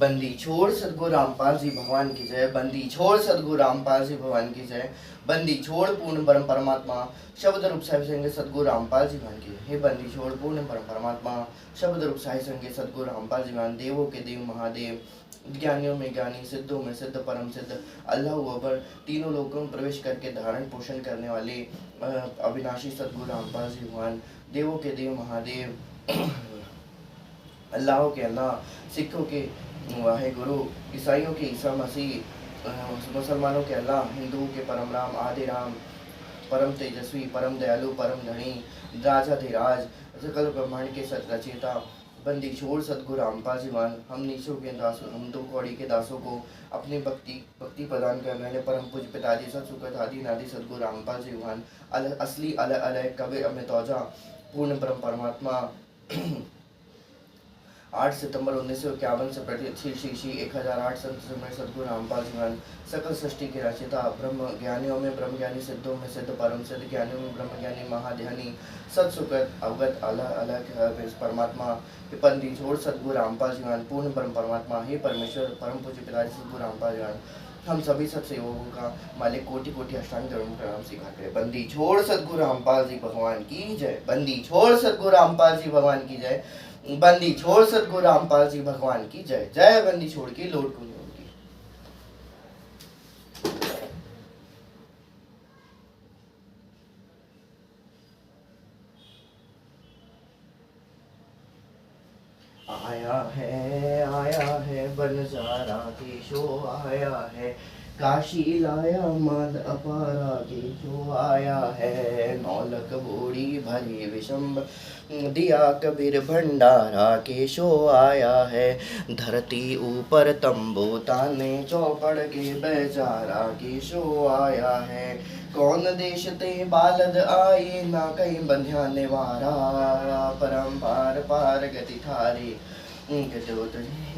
बंदी छोड़ सदगुरु रामपाल जी भगवान की जय। बंदी छोड़ सदगुरु रामपाल जी भगवान की जय। बंदी छोड़ पूर्ण परम परमात्मा शब्द रूप साहिब संगे सदगुरु रामपाल जी भगवान की जय। हे बंदी छोड़ पूर्ण परम परमात्मा शब्द रूप साहिब संगे सदगुरु रामपाल जी भगवान, देवों के देव महादेव, ज्ञानियों में ज्ञानी, सिद्धों में सिद्ध, परम सिद्ध, अल्लाह अकबर, तीनों लोगों में प्रवेश करके धारण पोषण करने वाले अविनाशी सदगुरु रामपाल जी भगवान, देवों के देव महादेव, अल्लाह के अल्लाह, सिखों के वाहे गुरु, ईसाइयों के ईसा मसीह, मुसलमानों के अल्लाह, हिंदुओं के परम राम, आदि राम, परम तेजस्वी, परम दयालु, परम धनी, राजाधिराज, सकल ब्रह्मांड के सत रचेता, बंदी छोड़ सदगुरु रामपाल जी मान, हम नीचों के दासों, हम दो कौड़ी के दासों को अपनी भक्ति प्रदान करने वाले परम पूज्य पिताजी सत सुखद आदि नादि सदगुरु रामपाल जी मान, असली अल अल कबीर अमित औजा, पूर्ण परम परमात्मा 8 सितंबर 1951 से प्रति श्री 1008 संत समय सदगुरु रामपाल जी महाराज, सकल सृष्टि के रचयिता, ब्रह्म ज्ञानियों में ब्रह्म ज्ञानी, सिद्धों में सिद्ध, परम सिद्ध, ज्ञानियों में ब्रह्म ज्ञानी, महाध्यानी, सत सुखद अवगत अलग अलग परमात्मा, बंदी छोड़ सदगुरु रामपाल जी महाराज, पूर्ण परम परमात्मा, हे परमेश्वर परम पूज्य पिताजी सदगुरु रामपाल जी महाराज, हम सभी सत्सेवकों का मालिक कोटि कोटि अष्टांग धर्म प्रणाम स्वीकार करें। बंदी छोड़ सदगुरु रामपाल जी भगवान की जय। बंदी छोड़ सदगुरु रामपाल जी भगवान की जय। बंदी छोड़ सदगुरु रामपाल जी भगवान की जय। जय बंदी छोड़ की लोट को की। आया है बनजारा केशो आया है, काशी लाया माल अपारा केशो आया है, नौलक बोड़ी भरी विषम दिया कबीर भंडारा केशो आया है, धरती ऊपर तंबू ताने चौपड़ के बेचारा केशो आया है, कौन देश ते बालद आए ना कहीं बंध्या निवारा, परम पार पार गति थारी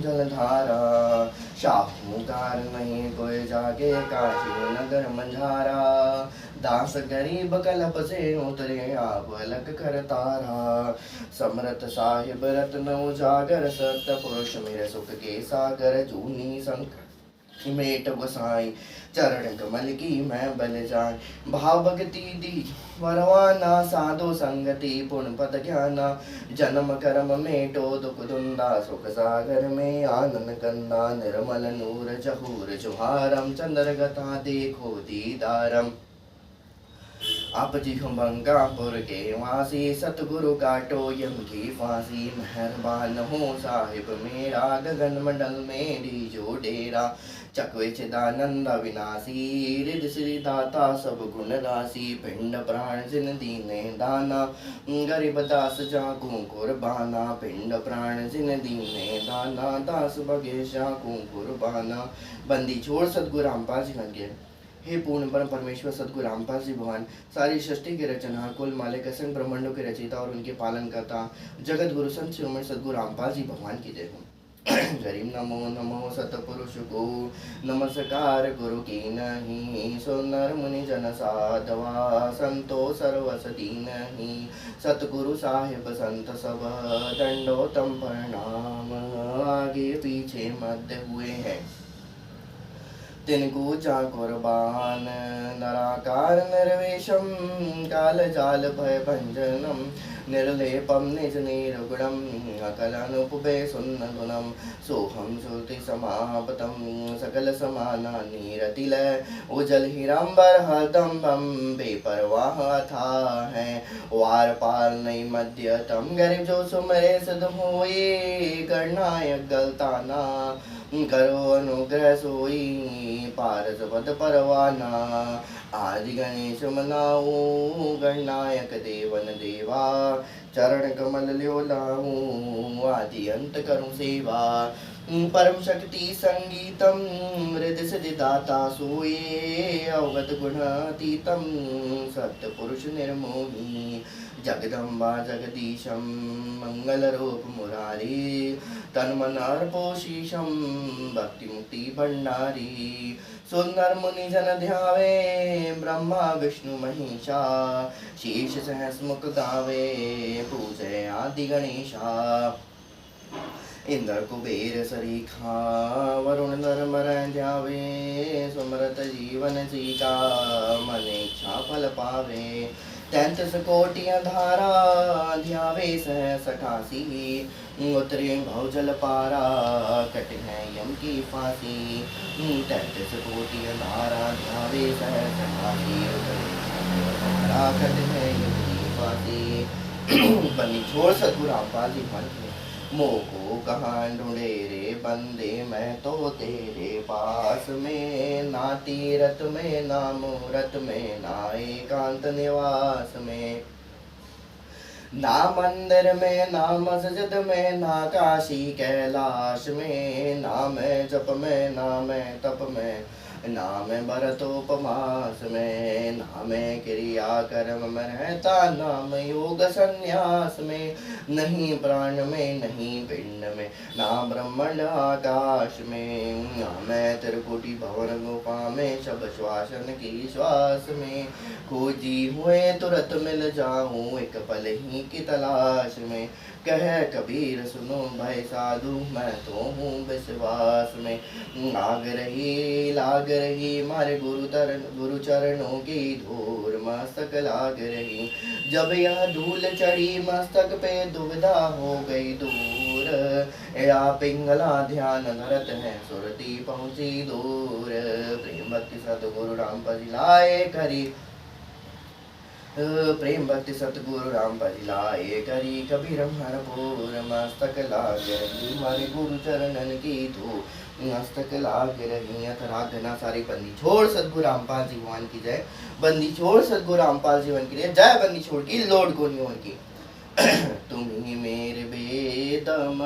जलधारा, शाहूकार नहीं कोई जागे काशी नगर मंझारा, दास गरीब कलप से उतरे आप अलग कर तारा, समरथ साहिब रत्न उजागर, सत्य पुरुष मेरे सुख के सागर, जूनी संक मेट गोसाई चरण कमल की मैं बल जाए, भाव भक्ति दी वरवाना, साधु संगति पुण्य पद ज्ञाना, जन्म कर्म मेटो दुख दुंदा, सुख सागर में आनंद कंदा, निर्मल नूर जहूर जुहारम, चंद्र गता देखो दीदारम, आप जी हम बंगापुर के वासी, सतगुरु काटो यम की फांसी, मेहरबान हो साहिब मेरा, गगन मंडल मेरी जो डेरा, चकवे चिदानंद अविनाशी, रिद श्री दाता सब गुण राशि, पिंड प्राण जिन दीने दाना, गरीब दास जाकू कुर्बाना, पिंड प्राण जिन दीने दाना, दास बगे जाकू कुर्बाना, बंदी छोड़ सतगुरु रामपाल जी बन गए। हे पूर्ण परम परमेश्वर सदगुरु रामपाल जी भगवान, सारी सृष्टि के रचना, कुल मालिक, असंख्य ब्रह्मांडों के रचयिता और उनके पालन करता, जगत गुरु संत शिरोमणि सदगुरु रामपाल जी भगवान की जय हो। हरिम नमो नमो सतपुरुष को नमस्कार गुरु की नहीं, सो नर मुनि जन साधवा, संतो सर्वसती नहीं, सतगुरु साहिब संत सब दंडोतम प्रणाम, आगे पीछे मध्य हुए हैं तिनको जा कुर्बान, नराकार निर्वेशम, काल जाल भय भंजनम, निर्लेपम निज निर्गुणम, अकलनुपबे सुन्न गुणम, सोहम श्रुति समापतम, सकल समाना नीरतिल, उजल हिरंबर हदम्बम, बेपरवाह था है, वार पार नहीं मध्यतम, गरीब जो सुमरे सद होए, गणनायक गलताना, करो अनुग्रह सोई, पारस पद परवाना, आदि गणेश मनाऊ, गणनायक देवन देवा, चरण कमल ल्यो लाऊं, आदि अंत करूं सेवा, परम शक्ति संगीतम, हृदय सिद्धिदाता सोए, अवगत गुणातीतम, सत्य पुरुष निर्मोही, जगदम्बा जगदीशम, मंगल रूप मुरारी, तन मन अर्पोशीशम, भक्ति मुक्ति भंडारी, सुंदर मुनि जन ध्यावे, ब्रह्मा विष्णु महेशा, शीश सहस्मुख गावे, पूजे आदि गणेशा, इंद्र कुबेर सरीखा वरुण नर मर ध्यावे सुमरत जीवन जीका मन इच्छा फल पावे 33 कोटि अंधारा ध्यावे सहस 88 उतरे भव जल पारा कट है यम की फांसी 33 कोटि अंधारा ध्यावे सहस 88 उतरे पारा कट है यम की फांसी बनी छोड़ सतगुरु रामपाल जी मन मोको कहाँ ढूंढे रे बंदे मैं तो तेरे पास में ना तीरथ में ना मूरत में ना एकांत निवास में ना मंदिर में ना मस्जिद में ना काशी कैलाश में ना मैं जप में ना मैं तप में ना मैं भरतोपमास में ना मैं क्रिया कर्म में रहता ना मैं योग संन्यास में नहीं प्राण में नहीं पिंड में ना ब्रह्मांड आकाश में ना मैं त्रिकुटी भवन गुफा में सब श्वासन की श्वास में खोजी हुए तुरंत मिल जाऊं एक पल ही की तलाश में कह कबीर सुनो भाई साधु मैं तो हूँ विश्वास में लाग रही मारे गुरु चरणों की धूल मस्तक लाग रही जब यह धूल चढ़ी मस्तक पे दुविधा हो गई दूर या पिंगला ध्यान धरत है सुरती पहुंची दूर प्रेम भक्ति सतगुरु रामपाल लाए करी प्रेम भक्ति सतगुरु रामपाल लाए करी कबीर हरपुर मस्तक लाग रही हमारे गुरु चरणन की धूल मस्तक लाग रही रागना सारी बंदी छोड़ सतगुरु रामपाल जी भगवान की जय बंदी छोड़ सतगुरु रामपाल जीवन की जय बंदी छोड़ की लोड को नहीं की तुम्ही मेरे बेदम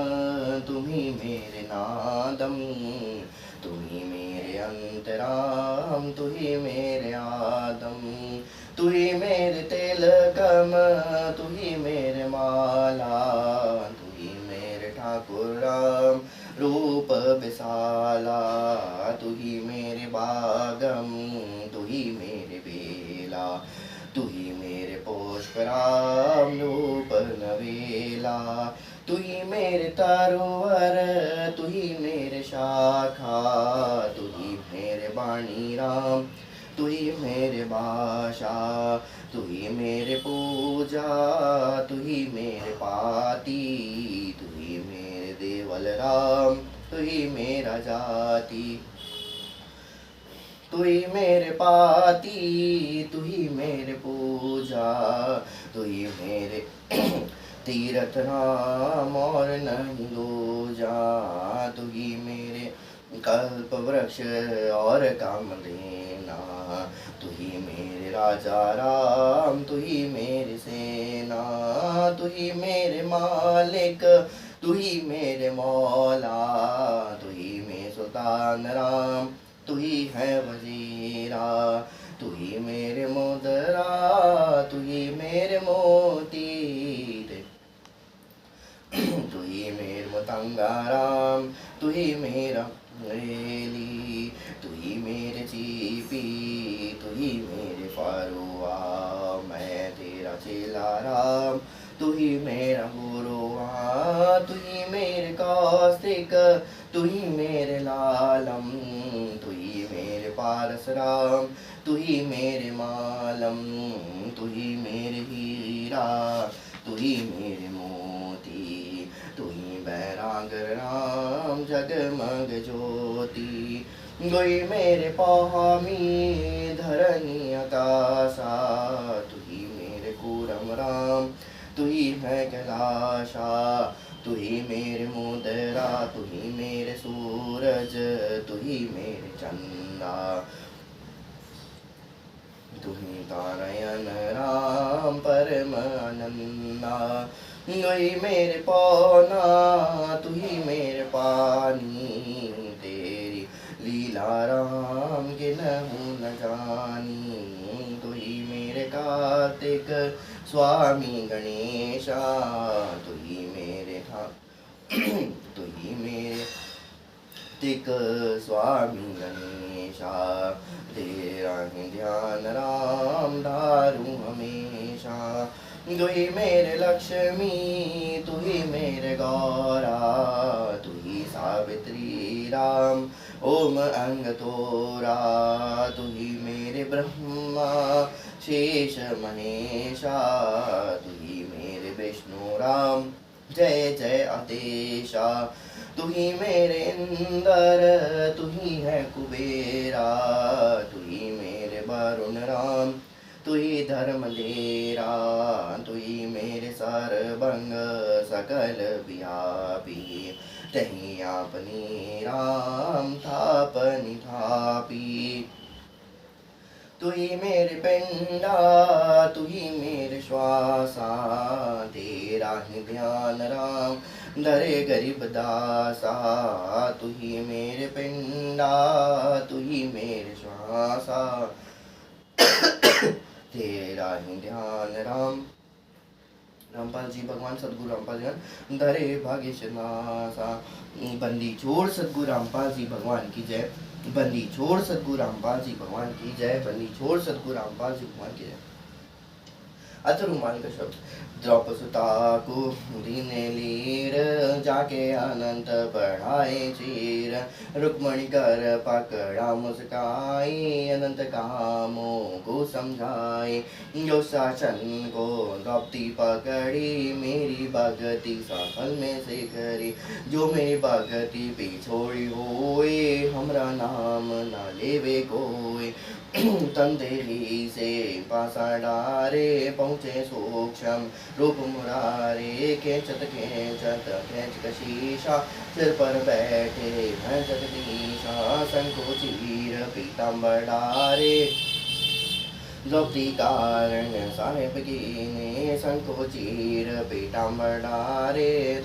तुम्ही मेरे नादम तुम्ही मेरे अंतराम तुही मेरे आदम तुही मेरे तिलकम तुही मेरे माला तुही मेरे ठाकुर राम रूप विशाला तुही मेरे बागम तुही मेरे बेला तुही मेरे पुष्पराम रूप नवेला तुही मेरे तरोवर तुही मेरे शाखा तुही मेरे बाणी राम तुही मेरे भाषा तुही मेरे पूजा तुही मेरे पाती तुही मेरे देवल राम तुही मेरा जाति तुही मेरे पाती तुही मेरे पूजा तुही मेरे तीरथ राम और नहीं दूजा तुही मेरे कल्प वृक्ष और काम देना तुही मेरे राजा राम तुही मेरे सेना तुही मेरे मालिक तुही मेरे मौला तुही मेरे सुल्तान राम तुही है वजीरा तुही मेरे मुद्रा तुही मेरे मोती तुही मेरे मतंगा राम तुही मेरा रेली तुही मेरे चीपी तुही मेरे फारुआ मैं तेरा चेला राम तुही मेरा गुरुआ तुही मेरे कौशिक तुही मेरे लालम तुही मेरे पारस राम तुही मेरे मालम तुही मेरे हीरा तुही मेरे मोती तुही बैराग राम जगमग ज्योति गोई मेरे पामी धरनी आकाशा तुही मेरे कूरम राम तुही है कैलाशा तुही मेरे मुद्रा तुही मेरे सूरज तुही मेरे चंदा तुही तारयन राम परम आनंदा तुही मेरे पौना तुही मेरे पानी तेरी लीला राम के न जानी तुही मेरे कार्तिक स्वामी गणेशा तुही मेरे तुही मेरे तिक स्वामी गणेशा तेरा ही ध्यान राम धारू हमेशा तू ही मेरे लक्ष्मी, तू ही मेरे गौरा, तू ही सावित्री राम ओम अंग तोरा, तू ही मेरे ब्रह्मा शेष महेशा, तू ही मेरे विष्णु राम जय जय आदेशा, तू ही मेरे इंद्र, तू ही है कुबेरा, तू ही मेरे वरुण राम, तू ही धर्म देरा, तू ही मेरे सरभंग सकल व्यापी, तही आपनी राम थापनि थापी, तू ही मेरे पिंडा, तू ही मेरे श्वासा, तेरा ही ध्यान राम धरे गरीब दासा, तू ही मेरे पिंडा, तू ही मेरे श्वासा, तेरा ही ध्यान राम। रामपाल जी भगवान सदगुरु रामपाल जी धरे भाग्यश नासा। बंदी छोड़ सदगुरु रामपाल जी भगवान की जय। बंदी छोड़ सदगुरु रामपाल जी भगवान की जय। बंदी छोड़ सदगुरु रामपाल जी भगवान की जय। अतरुमान का शब्द द्रौपसुता को दीने लीर, जाके अनंत बढ़ाए चीर, रुक्मणी कर पकड़ा मुस्काई, अनंत कामों को समझाए, जो शासन को द्रौपदी पकड़ी, मेरी भगति सफल में से करी, जो मेरी भगति पे छोड़ी होए, हमरा नाम न लेवे कोई, तंदेली से पासा डारे, पहुँचे सूक्ष्म रूप मुरारे, खेचत खेच कशीशा, सिर पर बैठे हैं जगदीशा, संकोचीर पीताम्बर डारे, द्रौपदी कारण साहेब कीने, संकोचीर पीताम्बर डारे,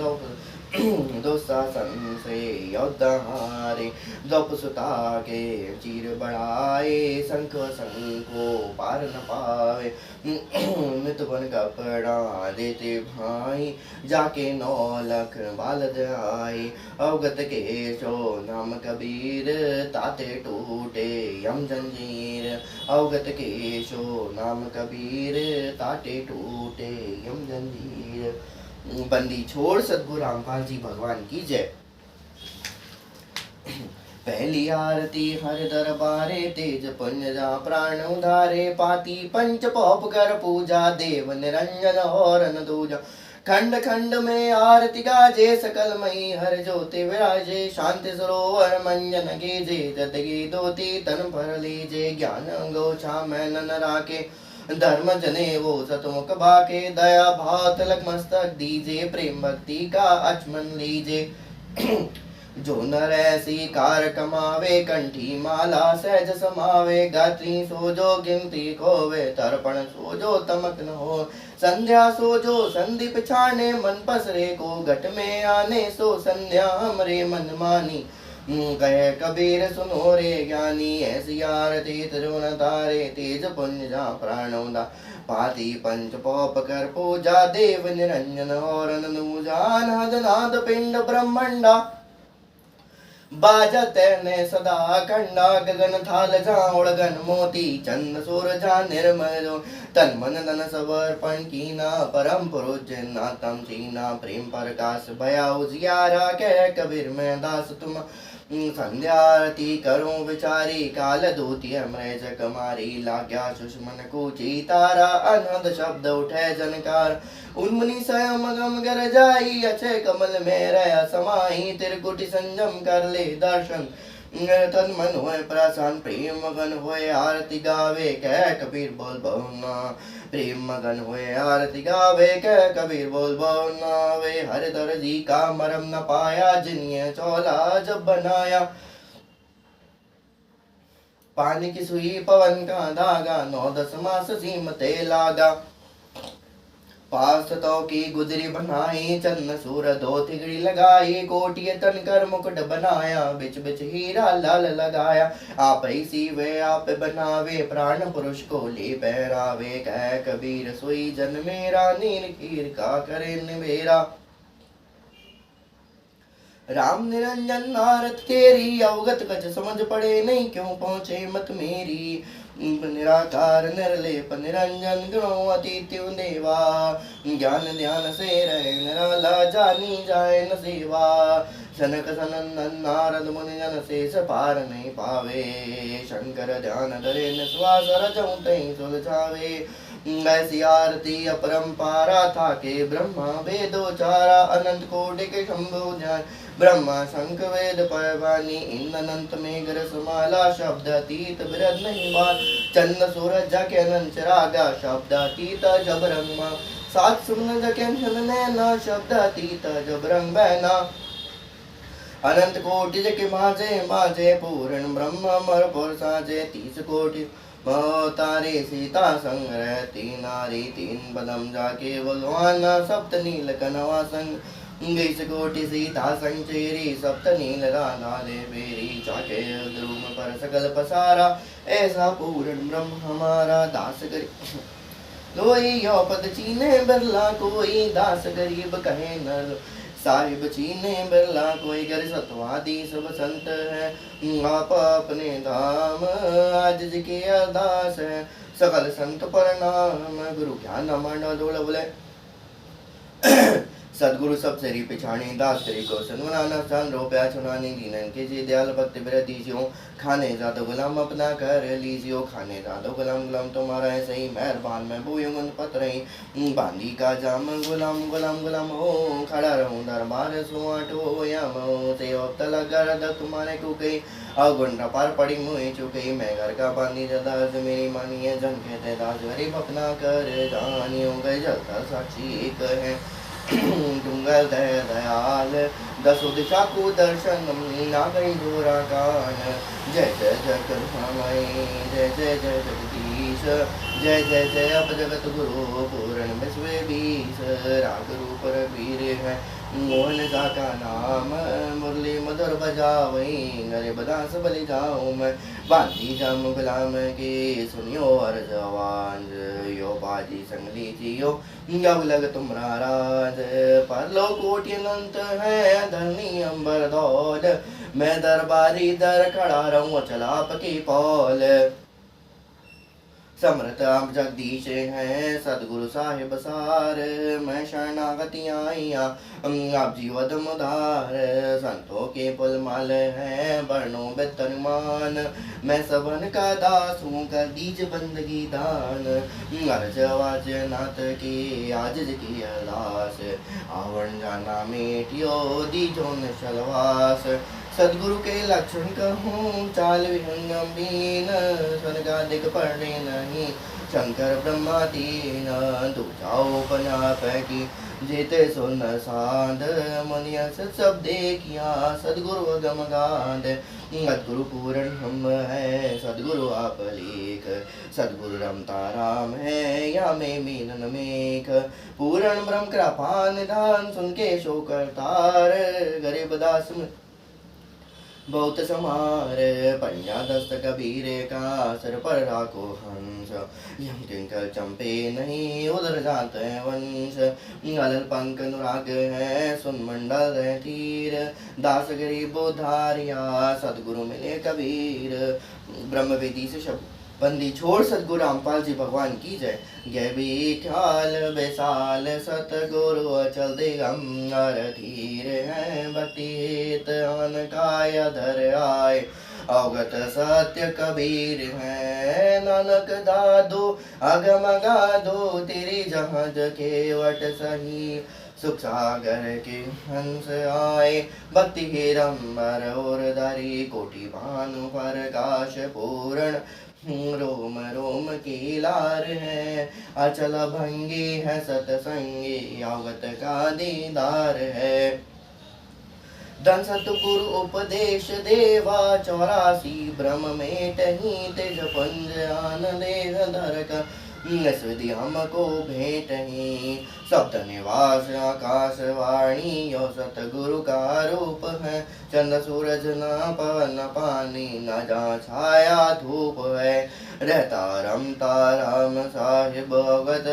दुशासन से युद्ध हारे, द्रौपसुता के चीर बढ़ाए, शंख को पार न पावे, मृत बन कपड़ा देते भाई, जाके 9 लाख बालद आए, अवगत के शो नाम कबीर, ताते टूटे यम जंजीर, अवगत के शो नाम कबीर, ताते टूटे यम जंजीर। बंदी छोड़ सदगुरु रामपाल जी भगवान की जय। पहली आरती हर दरबारे, तेज पुंज जा प्राण उधारे, पाती पंच पौप कर पूजा, देव निरंजन और न दूजा, खंड खंड में आरती गाजे, सकल मई हर ज्योति विराजे, शांति सरोवर मंजन कीजे, जदगी दोती तन भर लीजे, ज्ञान गोछा मैं न राखे, धर्म जने वो सतमुख बाके, दया भाव तिलक मस्तक दीजे, प्रेम भक्ति का अचमन लीजे, जो नर ऐसी कार कमावे, कंठी माला सहज समावे, गात्री सो जो गिनती खोवे, तर्पण सो जो तमक न हो, संध्या सो जो संधि पिछाने, मन पसरे को घट में आने, सो संध्या हमरे मन मानी, कहे कबीर सुनो रे ज्ञानी, ऐसी आरती तरुण तारे, तेज पुंज जा प्राणोदा, पाती पंच पौप कर पूजा, देव निरंजन और अनुजान, हद नाद पिंड ब्रह्मंडा, बाजत ने सदा कंडा, गगन थाल झाउड़ गन मोती, चंद सूर जा निर्मल, तन मन धन समर्पण कीना, परम पुरुष नातम चीना, प्रेम प्रकाश भया उजियारा, कह कबीर मैं दास तुम, संध्या आरती करो विचारी, काल दूती अमृज कमारी, लाग्या सुषमन को चीतारा, अनहद शब्द उठे जनकार, उन्मुनि स्वयं गम गर जाई, अक्षय कमल में रह समाई, त्रिकुटी संयम कर ले दर्शन, तन मन होए प्रसन्न, प्रेम मगन होए आरती गावे, कह कबीर बोल बहुना, प्रेम मगन होए आरती गावे, कह कबीर बोल बहुना, वे हर दर्जी का मरम न पाया, जिन्हें चौला जब बनाया, पानी की सुई पवन का धागा, 9-10 मास सीमते लागा, पासतों की गुदरी बनाई, चन्न सूर 2 तिगड़ी लगाई, कोटिय तन कर मुकुट बनाया, बिच बिच हीरा लाल लगाया, आप ही सीवे आप बनावे, प्राण पुरुष को ले पहरावे, कह कबीर सोई जन मेरा, नील खीर का करे निवेरा, राम निरंजन नारद तेरी, अवगत कछ समझ पड़े नहीं, क्यों पहुँचे मत मेरी, निराकार निर्लेप निरंजन गुणों अतीत्यु देवा। ज्ञान ध्यान से रहे निराला जानी जाए न सेवा। सनक सनंदन नारद मुनि जन शेष पार नहीं पावे। शंकर ध्यान धरे निश्वास रचऊं तई सुलझावे। ऐसी आरती अपरंपारा था के ब्रह्मा वेदोचारा। अनंत कोटि के शंभु ज्ञान ब्रह्मा शंख वेद परवानी। इन अनंत में रसमाला शब्द अतीत विरद नहीं बार। चंद्र सूरज जाके अनंत रागा शब्द अतीत जब रंग सात सुन जके नैना शब्द अतीत जब रंग बहना। अनंत कोटि के माजे माजे पूर्ण ब्रह्म मर पुर साजे। 30 कोटि तारे सीता संग रहती नारी। 3 बदम जाके बलवाना सप्त नील कनवा संग। 20 कोटि सीता संग चेरी सप्त नील राधा ले बेरी। जाके ध्रुव पर सकल पसारा ऐसा पूर्ण ब्रह्म हमारा। दास गरीब कोई यो पद चीने बिरला कोई। दास गरीब कहे नर साहिब चीने बिरला कोई। गर सतवादी सब संत है आप अपने धाम। आज जी के अरदास है सकल संत प्रणाम। गुरु ज्ञान मंडल बोले सदगुरु सब सरी पिछाणी। दास तेरी को सनवनाना स्थान रोप्या छुनानी। दीनन के जी दयाल भक्त बिरतीजियो। खाने जादो गुलाम अपना कर लीजियो। खाने जादो गुलाम गुलाम तुम्हारा है सही मेहरबान। मैं बोयूंगन पतरही बांधी का जाम। गुलाम गुलाम गुलाम हो खड़ा रहूं दरबार सुआटो याम हो। से तला गर्द तुम्हारे को गई अगुण पार पड़ी मुँह चुके। मैं घर का बांधी जदाज मेरी मानिए जन कहते दास गरीब अपना कर जानियो। गए जलता साक्षी एक है डूंगर दया दयाल। 10 दिशा को दर्शन ना गई घोरा कान। जय जय जय करुणामय जय जय जय जगदीश। जय जय जय अब जगत गुरु पूर्ण विश्व बीस। राग रूप रघुवीर है मोहन सा का नाम। मुरली मधुर बजावई गरीब दास बलि जाऊं मैं। बांधी जम गुलाम के सुनियो अर्ज आवाज। यो बाजी संग लीजियो गव लग तुमरा राज। परलो कोटि अनंत है धरनी अंबर दौल। मैं दरबारी दर खड़ा रहूं अचल आपकी पौल। समर्थ आप जगदीश हैं सदगुरु साहिब सार। मैं शरणागति आईया आप जीवद मुधार। संतों के पुल माल हैं वर्णों बेतनुमान। मैं सबन का दास हूँ कर दीज बंदगी दान। अर्ज आवाज नाथ की आज की अरदास। आवरण जाना मेटियो दीजो निशलवास। सदगुरु के लक्षण कहूँ चाल विहंगमीन। स्वर्गादिक पढ़ने नहीं शंकर ब्रह्मा तीन। दूजाओ पना पैकी जेते सुन साध। मुनिया सब देखिया सदगुरु अगम गाध। सदगुरु पूर्ण हम है सदगुरु आप लेख। सदगुरु रमता राम है या में मीनन मेघ। पूर्ण ब्रह्म कृपा निधान सुन के शो करतार। गरीब दास बहुत समार पंजा दस्त कबीर का सर पर राखो हंस। यम किंकर चंपे नहीं उधर जाते वंश। अलल पंख अनुराग है सुन मंडल है तीर। दास गरीब उधारिया सदगुरु मिले कबीर। ब्रह्म वेदी से शब्द बंदी छोड़ सदगुरु रामपाल जी भगवान की जय। जय भी ख्याल बेसाल सतगुरु अचल दिगंबर। धीर है भक्ति हित अन काय धर आय। अवगत सत्य कबीर है नानक दादो अगम गादो। तेरी जहाज केवट सही सुख सागर के हंस आए। भक्ति हिरंबर और धरी कोटि भानु प्रकाश पूर्ण। रोम रोम की लार है अचल भंगी है सतसंगी। अवगत का दीदार है धन सतगुरु उपदेश देवा। 84 ब्रह्म में टही तेज पुंज आनंद धर का। सुधि हमको भेंट ही सप्त निवास आकाश वाणी। यो सतगुरु का रूप है चंद्र सूरज न पवन पानी। न जा छाया धूप है रहता रमता राम साहिब अवगत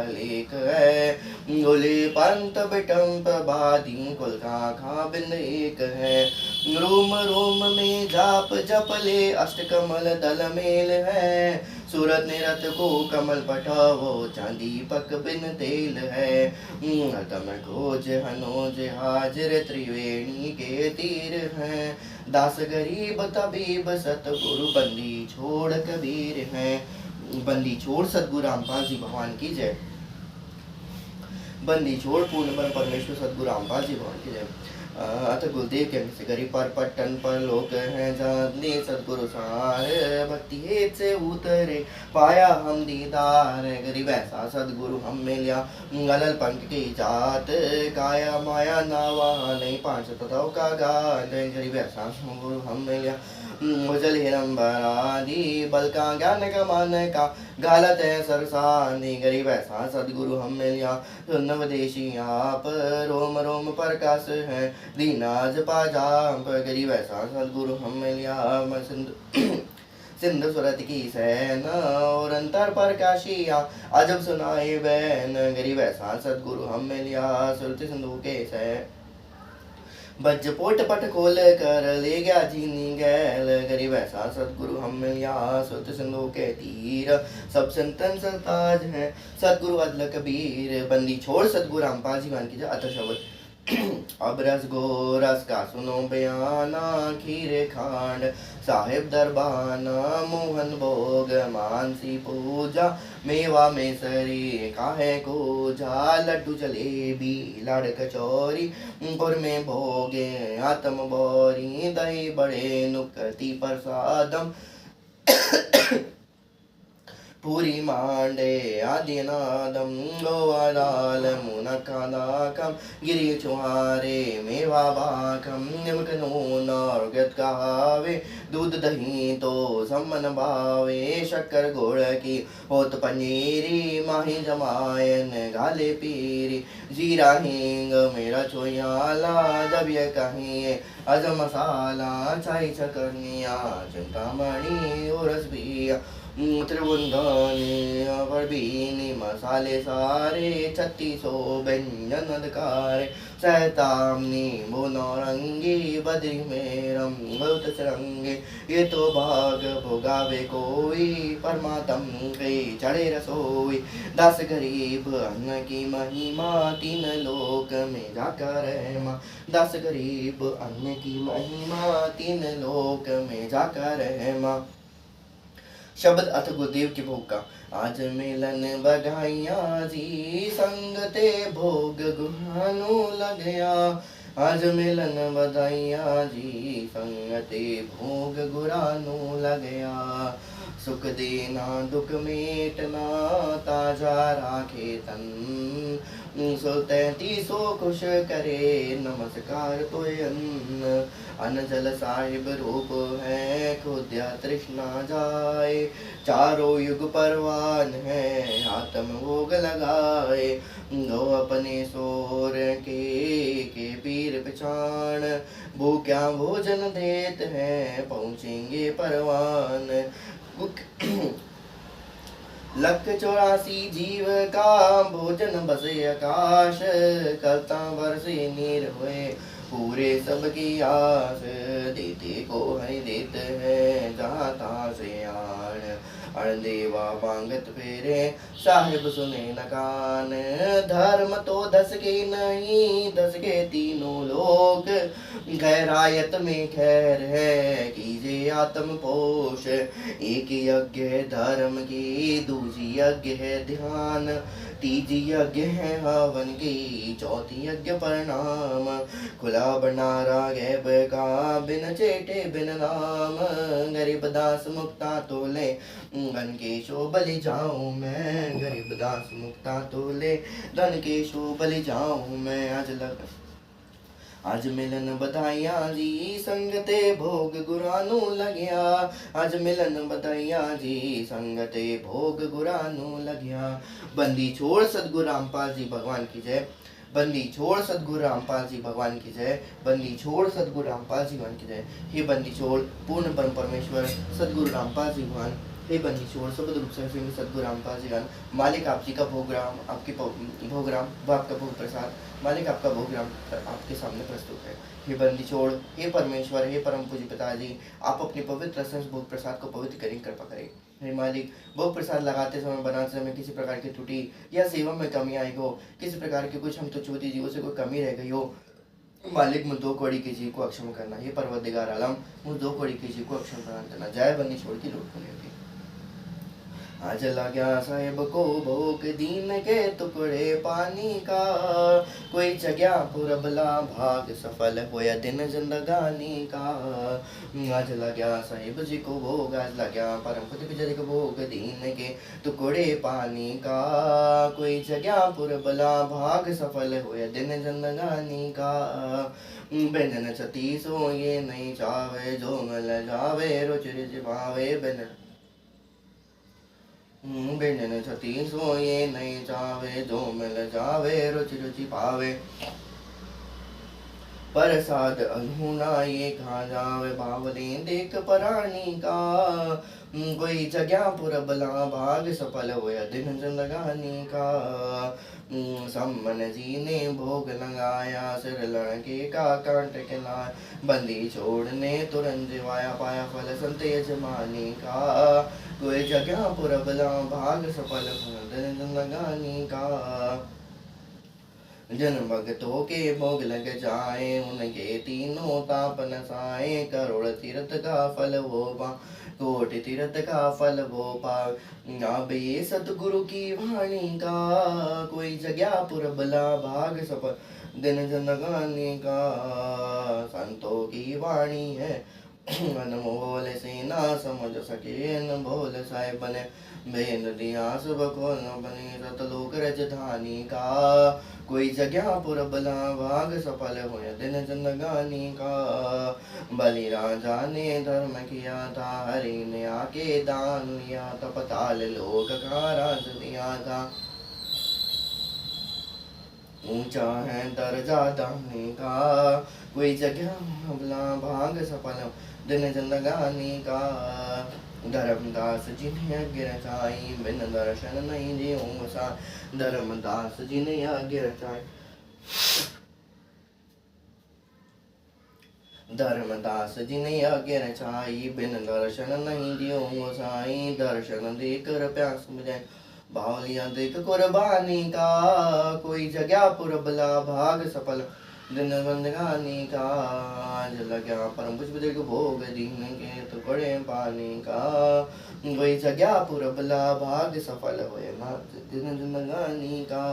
लेख है। गुली पंत बिटम्प बादी कुल का खा बिंद एक है। रोम रोम में जाप जप ले अष्टकमल दल मेल है। सूरत ने रथ को कमल पठावो चांदी पक बिन तेल है। हतम खोज हनोज हाजिर त्रिवेणी के तीर है। दास गरीब तबीब सतगुरु बंदी छोड़ कबीर है। बंदी छोड़ सतगुरु रामपाल जी भगवान की जय। बंदी छोड़ पूर्ण पर परमेश्वर सतगुरु रामपाल जी भगवान की जय। अथ गुरुदेव के से गरीब पर पट्टन पर लोक है जाने सतगुरु सार। भक्ति हेत से उतरे पाया हम दीदार। गरीब ऐसा सतगुरु हम मिल्या गलल पंख की जात। काया माया नावा नहीं पांच तथाव का गात। गरीब ऐसा सतगुरु हम मिल्या मुझल हिरंबरादि बल का ज्ञान का मान का गालत है सरसानी। गरीब ऐसा सदगुरु हम मिलिया नवदेशी आप। रोम रोम प्रकाश है दीनाज पाजाप। गरीब ऐसा सदगुरु हम मिलिया सिंधु सुरत की सैन और अंतर प्रकाशिया अजब सुनाए बैन। गरीब ऐसा सदगुरु हम मिलिया सुरत सिंधु के सैन। बज पोट पट खोल कर ले गया जीनी गैल। गरीब ऐसा सतगुरु हम मिलिया सुत सिंधु के तीर। सब संतन सरताज है सतगुरु अदल कबीर। बंदी छोड़ सतगुरु रामपाल जी मान की जय। अत शब्द अब रस गो रस का सुनो बयाना। खीरे खांड साहिब दरबाना मोहन भोग मानसी पूजा। मेवा में सरी काहे को जा लड्डू जलेबी लाड़ कचौरी। गुर में भोगे आत्म बोरी दही बड़े नुकती प्रसादम। पूरी मांडे आदिनादम गोवालाल मुनकादाकम। गिरी चुहारे मेवा बाकम निमक नून और गत कहावे। दूध दही तो सम्मन भावे शक्कर गुड़ की होत पनीरी। माही जमायन गाले पीरी जीरा हींग मेरा चोयाला। जब ये कहीं अज मसाला चाय चकनिया चिंतामणि और रसबिया। त्रिवुंदानी अवरबीनी मसाले सारे 3600 व्यंजन अधिकारे। सैतामनी नौरंगी बद्री में बहुत सरंगे। ये तो भाग भोगावे कोई परमात्म पे चढ़े रसोई। दस गरीब अन्न की महिमा 3 लोक में जाकर है माँ। 10 गरीब अन्न की महिमा 3 लोक में जाकर है माँ। शब्द अथ गुरुदेव की भोग का। आज मिलन बधाइया जी संगते भोग गुहानु लग गया। आज मिलन बधाइया जी संगते भोग गुरानु लग गया। सुख देना दुख मेटना ताजा राखे तन। 133 खुश करे नमस्कार तो अन्न। अन्न जल साहिब रूप है खुद्या तृष्णा जाए। चारों युग परवान है आत्म भोग लगाए। गो अपने सोर के पीर पहचान। भूख्या भोजन देत है पहुँचेंगे परवान। 184 जीव का भोजन बसे आकाश। करता बरसे नीर हुए पूरे सबकी आस। देते को हरि देते हैं जहाँ तहाँ से आन। देवा मांगत फेरे साहिब सुने न कान। धर्म तो 10 के नहीं 10 के तीनों लोक। गैरायत में खैर है कीजिए आत्म पोष। एक यज्ञ है धर्म की दूसरी यज्ञ है ध्यान। तीजी यज्ञ है हवन की चौथी यज्ञ प्रणाम। खुला भंडारा गैब का बिन चेटे बिन नाम। गरीब दास मुक्ता तोले धन के शो बलि जाऊं मैं। गरीब दास मुक्ता तोले धन के शो बलि जाऊं मैं। आज मिलन बधाइया जी संगते भोग गुरानु लग्या। आज मिलन बधाइया जी संगते भोग गुरानु लग्या। बंदी छोड़ सतगुरु रामपाल जी भगवान की जय। बंदी छोड़ सतगुरु रामपाल जी भगवान की जय। बंदी छोड़ सतगुरु रामपाल जी भगवान की जय। हे बंदी छोड़ पूर्ण परम परमेश्वर सतगुरु रामपाल जी भगवान हे बंदी छोड़ सब रूप से फिर सद्गुरु रामपाल जी गान। मालिक आप जी का भोगराम, आपकी भोगराम व आपका भोग प्रसाद, मालिक आपका भोगराम आपके सामने प्रस्तुत है। हे बंदी छोड़, हे परमेश्वर, हे परम पूज्य पिताजी, आप अपनी पवित्र रसना से भोग प्रसाद को पवित्र करें, कृपा करें। हे मालिक, भोग प्रसाद लगाते समय, बनाते समय किसी प्रकार की त्रुटि या सेवा में कमी आई हो, किसी प्रकार की कुछ हम तुच्छवती जीवों से कोई कमी रह गई हो, मालिक मुझ दो कौड़ी की जी को अक्षम करना। ये परवरदिगार आलम, मुझ दो कौड़ी की जी को अक्षम प्रदान करना। जय बंदी छोड़ की लूट होती। आज लग्या साहेब को भोग दीन के टुकड़े पानी का, कोई जगह पुरबला भाग सफल होया दिन जिंदगानी का। आज लग्या साहेब जी को भोग, आज लग्या परम पति बिजरी को भोग दीन के टुकड़े पानी का, कोई जगह पुरबला भाग सफल होया दिन जिंदगानी का। बेनन छती सो ये नहीं चावे, जो मिल जावे रुचि रुचि पावे। बेनन छती सो ये नहीं चावे, जो मिल जावे रुचि रुचि पावे। प्रसाद अनहुना ये खा जावे, बावली देख परानी का, कोई जगह पुरबला भाग सफल होया दिन जिंदगानी का। सम्मन जी ने भोग लगाया, सिर लड़के का कांट के लाया, बंदी छोड़ने तुरंत जिवाया, पाया फल संत यजमानी का, कोई जगह पुरबला भाग सफल होया दिन जिंदगानी का। जन भगतों के भोग लग जाए, उनके तीनों ताप नसाए, करोड़ तीर्थ का फल वो पा, कोटि तीर्थ का फल वो पा। अब ये सतगुरु की वाणी का, कोई जगह पुरबला भाग सफल दिन जिंदगानी का। संतों की वाणी है अनमोल से ना समझ सके, न बोल साहेब बने बेन दिया सब को न बने, सतलोक रजधानी का, कोई जगह पुरबला भाग सफल होया दिन जिंदगानी का। बलि राजा ने धर्म किया था, हरि ने आके दान लिया था, पताल लोक का राज दिया था। ऊंचा है दर्जा दाने का, कोई जगह पुरबला भाग सफल दिन जिंदगानी का। धर्मदास जिन्हें आज्ञा रचाई, बिन दर्शन नहीं जीऊँ सा। धर्मदास जिन्हें आज्ञा रचाई, धर्मदास जिन्हें आज्ञा रचाई, बिन दर्शन नहीं जीऊँ साई। दर्शन देकर प्यास बुझाई, बावलिया देख कुर्बानी का, कोई जगह पुरबला भाग सफल दिन जिंदगानी का। आज लग्या परम पुष्प को भोग दीन के टुकड़े पानी का, कोई जगह पुरबला भाग सफल होए दिन जिंदगानी का।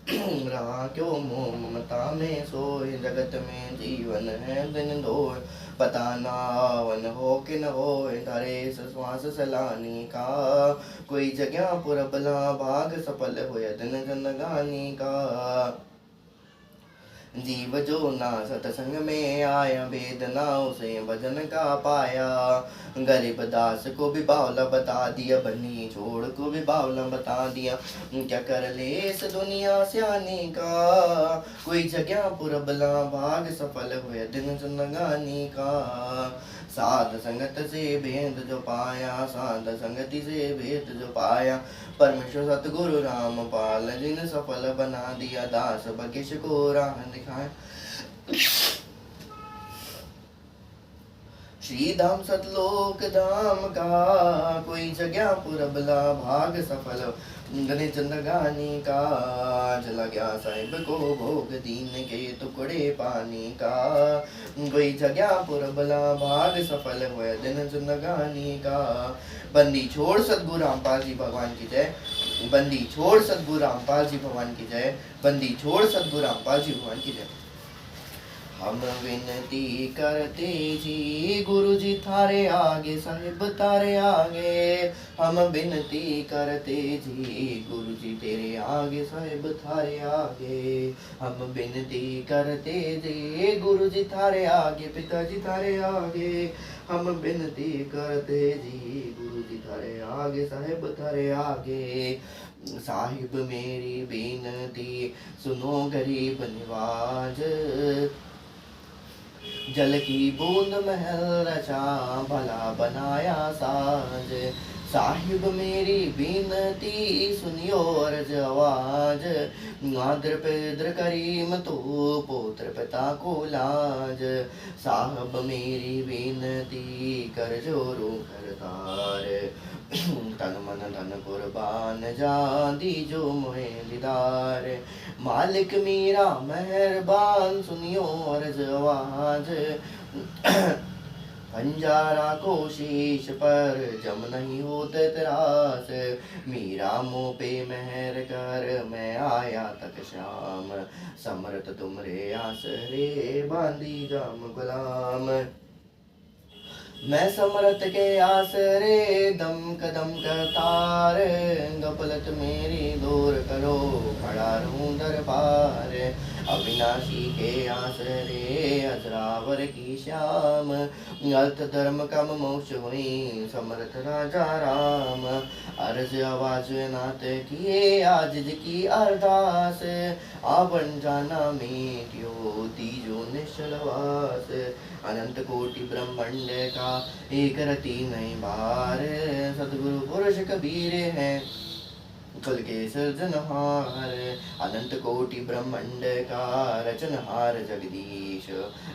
रहा क्यों मोह ममता में सोए, जगत में जीवन है दिन धोए, पता ना वन हो कि न होए, धरे श्वास सलानी का, कोई जगह पुरबला भाग सफल होए दिन जिंदगानी का। जीव जो ना सतसंग में आया, वेदना उसे भजन का पाया। गरीब दास को भी बावला बता दिया, बनी छोड़ को भी बावला बता दिया। क्या कर ले इस दुनिया से आने का, कोई जगह पुरबला भाग सफल हुए दिन जिंदगानी का। साध संगत से भेद जो पाया, साध संगति से भेद जो पाया, परमेश्वर सतगुरु रामपाल जिन सफल बना दिया, दास बगिश को राह दिखाया। श्री धाम सतलोक धाम का, कोई जगह पुरबला भाग सफल दिन जिंदगानी का। चला गया साहिब को भोग दीन के टुकड़े पानी का, कोई जगह पुरबला भाग सफल हुए दिन जिंदगानी का। बंदी छोड़ सतगुरु रामपाल जी भगवान की जय, बंदी छोड़ सतगुरु रामपाल जी भगवान की जय, बंदी छोड़ सतगुरु रामपाल जी भगवान की जय। हम विनती करते जी गुरु जी थारे आगे, साहिब तारे आगे। हम विनती करते जी गुरु जी तेरे आगे, साहिब थारे आगे। हम विनती करते जी गुरु जी थारे आगे, पिताजी थारे आगे। हम विनती करते जी गुरु जी थारे आगे, साहिब थारे आगे। साहिब मेरी विनती सुनो गरीब निवाज, जल की बूंद महल रचा भला बनाया साज। साहिब मेरी विनती सुनियो अर्ज आवाज, आदर पेद्र करीम तो पुत्र पिता को लाज। साहब मेरी विनती कर जोरू करतार, तन मन धन कुर्बान जा दीजो मोहे दीदार। मालिक मेरा मेहरबान सुनियो अर्ज आवाज, बंजारा को शीश पर जम नहीं होते त्रास। मीरा मुँह पे मेहर कर मैं आया तक शाम, समरत तुमरे आसरे बांधी जाम गुलाम। मैं समरत के आसरे दम कदम करतार, गफलत मेरी दूर करो खड़ा रहूं दरबार। अविनाशी के आसरे अजरावर की श्याम, अर्थ धर्म कम मोक्ष हुई समर्थ राजा राम। अर्ज आवाज नाथ किए आज की अरदास, आवन जाना मीटियो तीजो निश्चलवास। अनंत कोटि ब्रह्मांड का एक रति नहीं बार, सतगुरु पुरुष कबीर हैं कुल के सृजनहार। अनंत कोटि ब्रह्मांड का रचनहार जगदीश,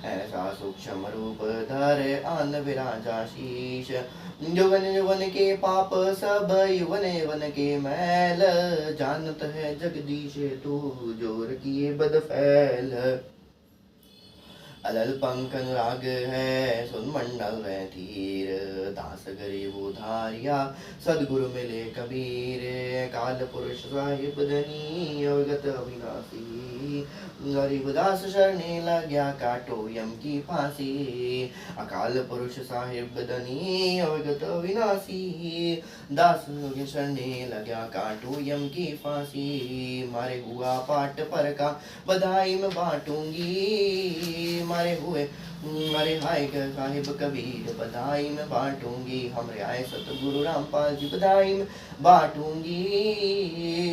ऐसा सूक्ष्म रूप धर आन विराजा शीश। युवन युवन के पाप सब युवन युवन के मैल, जानत है जगदीश तू जोर किए बद फैल। अलल पंख अनुराग है सुन मंडल है धीर, दास गरीब उधारिया सदगुरु मिले कबीर। काल पुरुष साहिब धनी अवगत अविनाशी, गरीबदास शरणे लग्या काटो यम की फांसी। अकाल पुरुष साहिब धनी अवगत अविनाशी, दास के शरणे लग्या काटो यम की फांसी। मारे हुआ पाठ पर का बधाई में बांटूंगी, मारे हाय साहिब कबीर बधाई में बांटूंगी। हमरे आए सतगुरु रामपाल जी बधाई में बांटूंगी,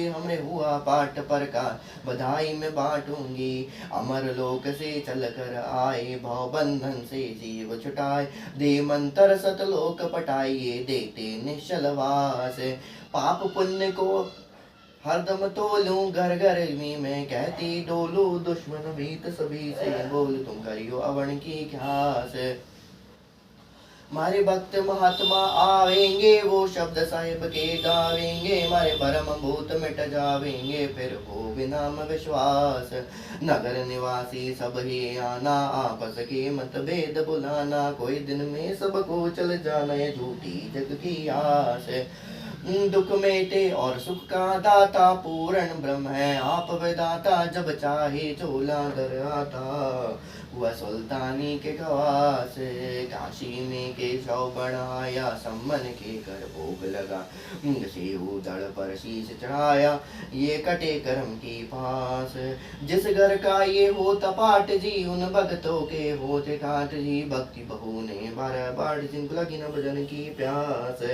हमरे हुआ पाठ पर का बधाई में बांटूंगी। अमर लोक से चल कर आए भव बंधन से जीव छुटाए, दे मंत्र सतलोक पटाइए देते निश्चलवास। पाप पुण्य को हरदम तोलूं घर घर में कहती डोलू, दुश्मन भीत सभी से बोल तुम करियो अवण की ख्यास। मारे भक्त महात्मा आवेंगे वो शब्द साहिब के गावेंगे, मारे भरम भूत मिट जावेंगे फिर हो बिना विश्वास। नगर निवासी सब ही आना आपस के मतभेद बुलाना, कोई दिन में सबको चल जाना ये झूठी जग की आस। दुख मेटे और सुख का दाता पूर्ण ब्रह्म है आप विदाता, जब चाहे झोला धर आता हुआ सुल्तानी के खवास। काशी में केशव बढ़ाया सम्मन के कर भोग लगा, सेऊ दड़ पर शीश चढ़ाया ये कटे कर्म की पास। जिस घर का ये हो तपाट जी उन भक्तों के होते ठाट जी, भक्ति बहू ने बारह बार जिनको लगी न भजन की प्यास।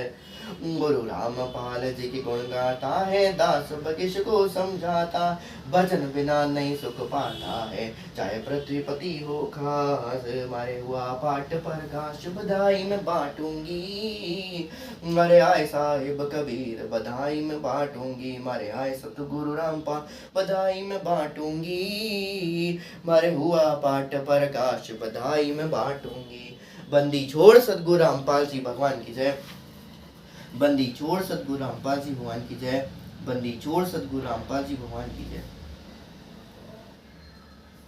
गुरु रामपाल जी की गुण गाता है दास बगिश को समझाता, भजन बिना नहीं सुख पाता है चाहे पृथ्वीपति हो खास। मारे हुआ पाठ पर काश बधाई में बांटूंगी, मारे आए साहिब कबीर बधाई में बांटूंगी। मारे आए सतगुरु रामपाल बधाई में बांटूंगी, मारे हुआ पाठ पर काश बधाई में बांटूंगी। बंदी छोड़ सतगुरु रामपाल जी भगवान की जय, बंदी छोड़ सतगुरु रामपाल जी भगवान की जय, बंदी छोड़ सतगुरु रामपाल जी भगवान की जय।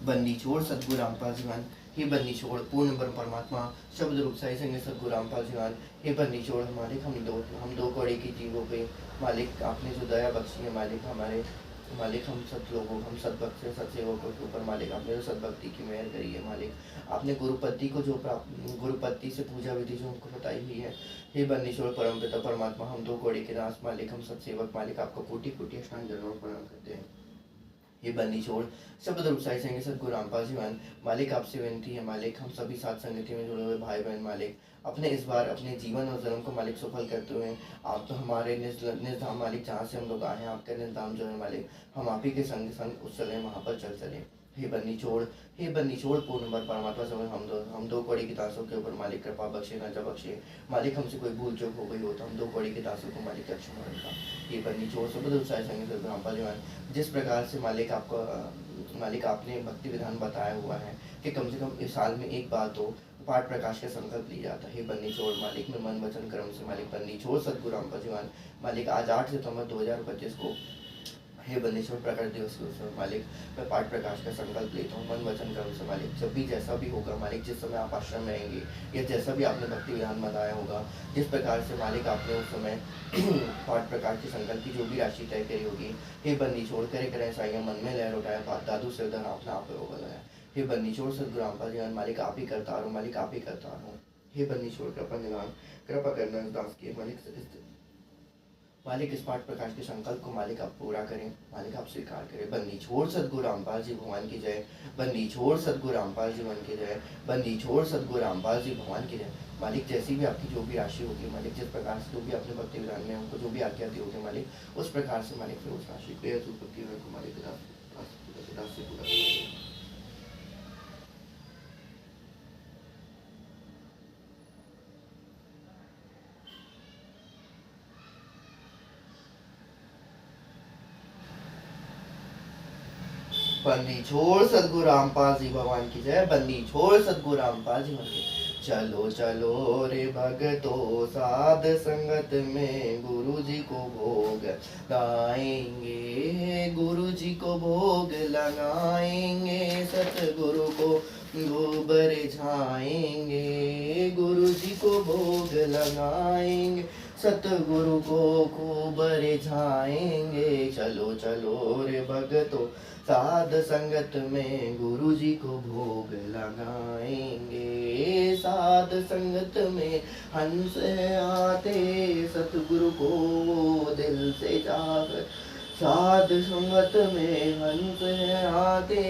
बंदी छोड़ सतगुरु रामपाल जी भगवान, हे बंदी छोड़ पूर्ण ब्रह्म परमात्मा शब्द रूप साई संग सतगुरु रामपाल जी भगवान। हे बंदी छोड़ मालिक हम दो कौड़े की जीवों पे मालिक आपने जो दया बख्शी है मालिक, हमारे मालिक हम सब लोगों हम सदभक्त से सत्सेवकों के ऊपर मालिक आपने जो सदभक्ति की मेहर करी है मालिक, आपने गुरुपति को जो प्राप्त गुरुपति से पूजा विधि जो हमको बताई हुई है। हे बंदीश्वर परम पिता परमात्मा हम दो कौड़ी के दास मालिक हम सत्सेवक मालिक आपको कोटि कोटि अष्टांग दंडवत प्रणाम करते हैं। हे बंदी छोड़ शब्द रूप साई संग सतगुरु रामपाल जी मान मालिक आपसे विनती है मालिक, हम सभी साथ संगति में जुड़े हुए भाई बहन मालिक अपने इस बार अपने जीवन और जन्म को मालिक सफल करते हुए आप तो हमारे निजधाम मालिक जहाँ से हम लोग आए हैं आपका निजधाम जो है मालिक हम आप ही के संग संग उस चले वहाँ पर चल चले। हे बन्नी छोड़ पूर्ण बर परमात्मा समय हम दो कौड़ी की दासों के ऊपर मालिक कृपा बख्शे न जब बख्शे। मालिक हमसे कोई भूल चूक हो गई हो तो हम दो कौड़ी के दासों को मालिक क्षमा का। हे बन्नी छोड़ सब उत्साह संग सदगुरु जीवन। जिस प्रकार से मालिक आपको मालिक आपने भक्ति विधान बताया हुआ है कि कम से कम इस साल में एक बार तो पाठ प्रकाश का संकल्प लिया जाता है। बन्नी छोड़ मालिक में मन वचन कर्म से मालिक बन्नी छोड़ सदगुरु रामपाल जीवन। मालिक आज 8 सितंबर 2025 को हे बन्नीश्वर प्रकट दिवस के अवसर मालिक मैं पाठ प्रकाश का संकल्प लेता हूँ मन वचन कर्म से मालिक। जब भी जैसा भी होगा मालिक, जिस समय आप आश्रम में रहेंगे या जैसा भी आपने भक्ति विधान बताया होगा, जिस प्रकार से मालिक आपने उस समय पाठ प्रकाश के संकल्प की जो भी राशि तय करी होगी, हे बन्नी छोड़ करे करें साइया मन में लहर उठाया दादू से उधर आपने आप लगाया। हे बन्नी छोड़ सदगुरु रामपाल जीवन मालिक आप ही करता रहो, मालिक आप ही करता रहो। हे बन्नी छोड़ कृपा निदान कृपा करना दास की मालिक इस पाठ प्रकाश के संकल्प को मालिक आप पूरा करें, मालिक आप स्वीकार करें। बन्नी छोड़ सदगुरु रामपाल जी भगवान की जय। बन्नी छोड़ सदगुरु रामपाल जी भगवान की जय। बन्नी छोड़ सदगुरु रामपाल जी भगवान की जय। मालिक जैसी भी आपकी जो भी राशि होगी मालिक, जिस प्रकार से जो भी अपने भक्ति विधान में हमको जो भी आज्ञा दी होगी मालिक, उस प्रकार से मालिक फिर उस राशि को मालिक से पूरा करें। बंदी छोड़ सदगुरु रामपाल जी भगवान की जय। बंदी छोड़ सदगुरु रामपाल जी भगवान की। चलो चलो रे भगतो साध संगत में गुरु जी को भोग लगाएंगे, गुरु जी को भोग लगाएंगे, सतगुरु को गोबर झाएंगे, गुरु जी को भोग लगाएंगे, सतगुरु को खूब रिझाएंगे। चलो चलो रे भगतो साध संगत में गुरु जी को भोग लगाएंगे, साध संगत में हंस आते सतगुरु को दिल से चाह। साध संगत में हंस आते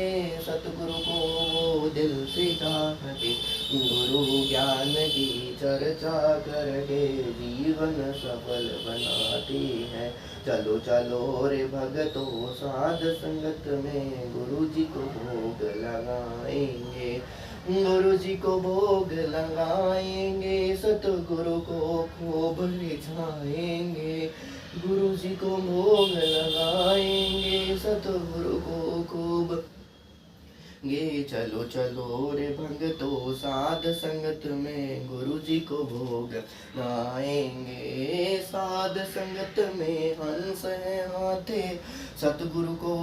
सतगुरु को दिल से चाहते, गुरु ज्ञान की चर्चा करके जीवन सफल बनाते हैं। चलो चलो रे भगतो साध संगत में गुरु जी को भोग लगाएंगे, गुरु जी को भोग लगाएंगे, सतगुरु को खूब रिझाएंगे, गुरु जी को भोग लगाएंगे, सतगुरु को खूब गे। चलो चलो रे भगतो साध संगत में गुरु जी को भोग लगाएंगे, साध संगत में हंस हाथे सतगुरु को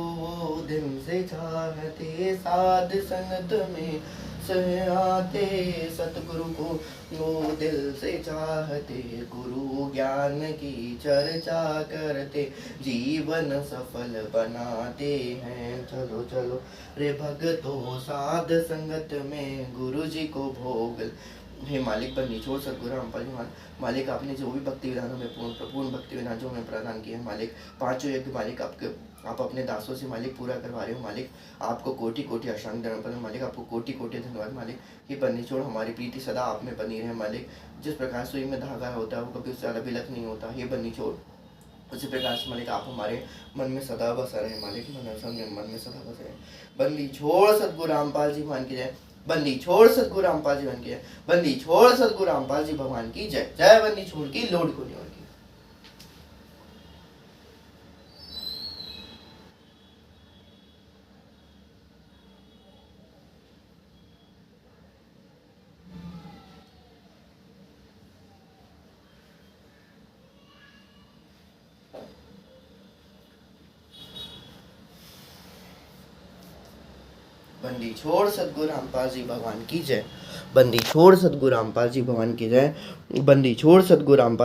दिल से चाहते, साध संगत में सहते सतगुरु को वो दिल से चाहते, गुरु ज्ञान की चर्चा करते जीवन सफल बनाते हैं। चलो चलो रे भगतो साध संगत में गुरु जी को भोग। हे मालिक बन्नी छोड़ सदगुरु रामपाल जी मालिक आपने जो भी भक्ति विधानों में पूर्ण भक्ति विधान जो हमें प्रदान किए हैं मालिक, पांचों यज्ञ मालिक आप अपने दासों से मालिक पूरा करवा रहे हो मालिक। आपको कोटि कोटि अष्टांग धर्मपद मालिक, आपको कोटि कोटि धन्यवाद मालिक। ये बन्नी छोड़ हमारी प्रीति सदा आप में बनी रहे मालिक। जिस प्रकार सुई में धागा होता है वो कभी उससे ज़्यादा विलक नहीं होता। ये बन्नी छोड़ उसी प्रकार से मालिक आप हमारे मन में सदा बसा रहे मालिक, मन में सदा बसा रहे। बन्नी छोड़ सदगुरु रामपाल जी भगवान की जय। बन्नी छोड़ सदगुरु रामपाल जी भगवान की जय। बन्नी छोड़ सदगुरु रामपाल जी भगवान की जय। जय बन्नी छोड़ की लोड को नहीं। बंदी छोड़ सदगुरु रामपाल जी भगवान की जय। बंदी छोड़ सदगुरु रामपाल जी भगवान की जय। बंदी छोड़ सदगुरु रामपाल